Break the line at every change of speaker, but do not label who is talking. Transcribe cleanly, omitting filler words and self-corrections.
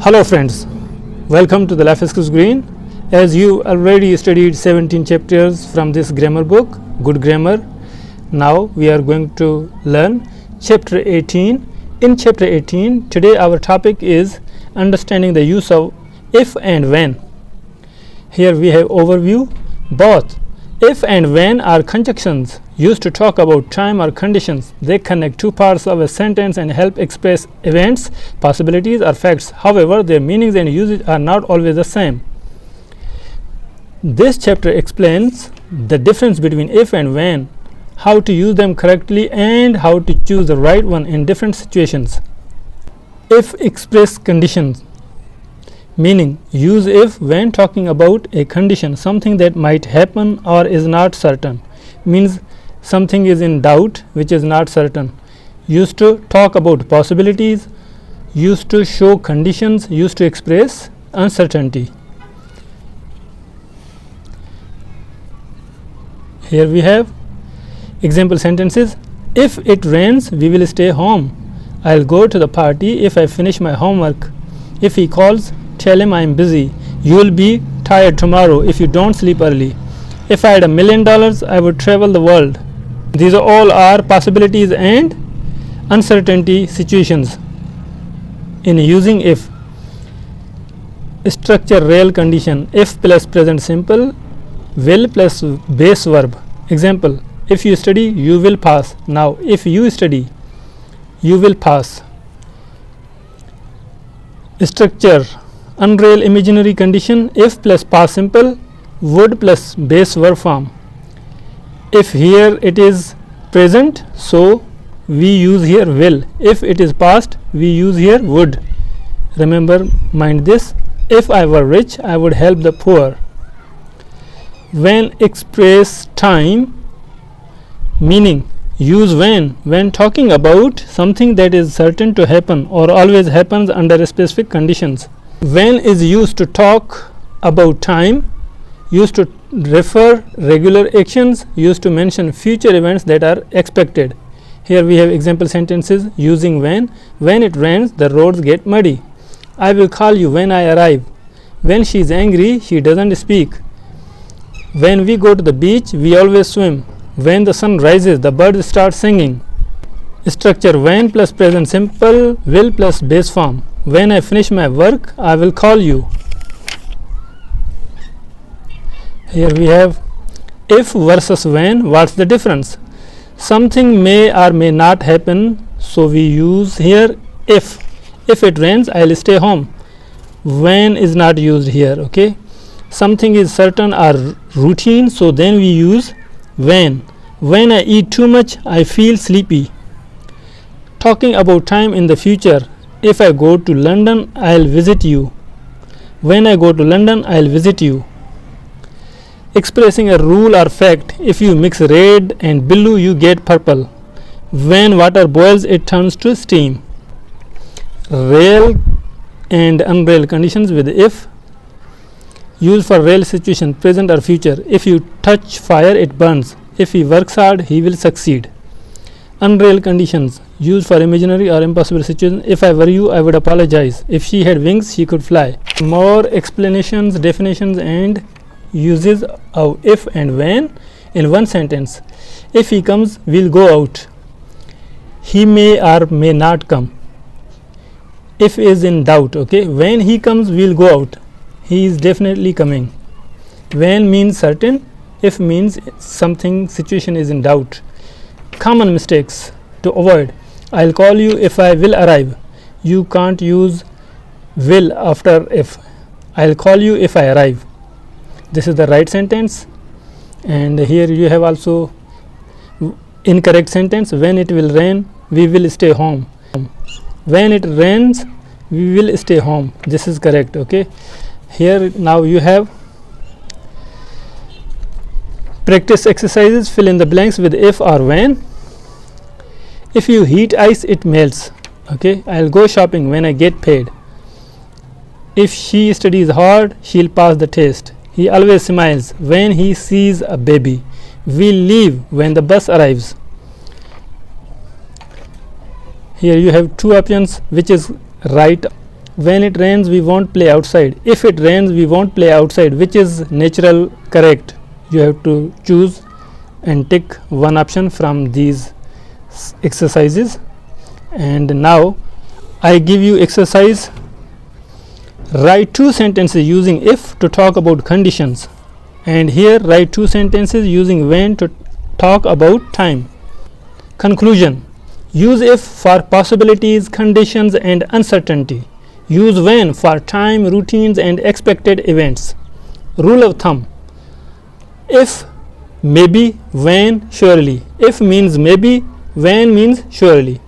Hello friends, welcome to the Life Skills Green. As you already studied 17 chapters from this grammar book, Good Grammar, now we are going to learn chapter 18. In chapter 18, today our topic is understanding the use of if and when. Here we have overview. Both if and when are conjunctions used to talk about time or conditions. They connect two parts of a sentence and help express events, possibilities, or facts. However, their meanings and usage are not always the same. This chapter explains the difference between if and when, how to use them correctly, and how to choose the right one in different situations. If express conditions, meaning use if when talking about a condition, something that might happen or is not certain. Means something is in doubt, which is not certain. Used to talk about possibilities, used to show conditions, used to express uncertainty. Here we have example sentences. If it rains, we will stay home. I'll go to the party if I finish my homework. If he calls, tell him I'm busy. You will be tired tomorrow if you don't sleep early. If I had $1 million, I would travel the world. These all are possibilities and uncertainty situations in using if. Structure real condition. If plus present simple, will plus base verb. Example, if you study, you will pass. Now, if you study, you will pass. Structure unreal imaginary condition. If plus past simple, would plus base verb form. If here it is present, so we use here will. If it is past, we use here would. Remember, mind this. If I were rich, I would help the poor. When express time, meaning use when talking about something that is certain to happen or always happens under specific conditions. When is used to talk about time, used to refer regular actions, used to mention future events that are expected. Here we have example sentences using when. When it rains, the roads get muddy. I will call you when I arrive. When she is angry, she doesn't speak. When we go to the beach, we always swim. When the sun rises, the birds start singing. Structure when plus present simple, will plus base form. When I finish my work, I will call you. Here we have if versus when. What's the difference? Something may or may not happen, so we use here if. If it rains, I'll stay home. When is not used here. Okay. Something is certain or routine, so then we use when. When I eat too much, I feel sleepy. Talking about time in the future. If I go to London, I'll visit you. When I go to London, I'll visit you. Expressing a rule or fact. If you mix red and blue, you get purple. When water boils, it turns to steam. Real and unreal conditions with if. Used for real situation, present or future. If you touch fire, it burns. If he works hard, he will succeed. Unreal conditions used for imaginary or impossible situations. If I were you, I would apologize. If she had wings, she could fly. More explanations, definitions, and uses of if and when in one sentence. If he comes, we'll go out. He may or may not come. If is in doubt. Okay, when he comes, we'll go out. He is definitely coming. When means certain. If means something situation is in doubt. Common mistakes to avoid. I'll call you if I will arrive. You can't use will after if. I'll call you if I arrive. This is the right sentence. And here you have also incorrect sentence. When it will rain, we will stay home. When it rains, we will stay home. This is correct. Okay. Here now you have practice exercises. Fill in the blanks with if or when. If you heat ice, it melts. Okay. I'll go shopping when I get paid. If she studies hard, she'll pass the test. He always smiles when he sees a baby. We'll leave when the bus arrives. Here you have two options, which is right. when it rains we won't play outside. If it rains we won't play outside. Which is natural correct? You have to choose and tick one option from these exercises. And now I give you exercise. Write 2 sentences using if to talk about conditions, and here write 2 sentences using when to talk about time. Conclusion: use if for possibilities, conditions and uncertainty. Use when for time, routines and expected events. Rule of thumb: if, maybe, when, surely. If means maybe, when means surely.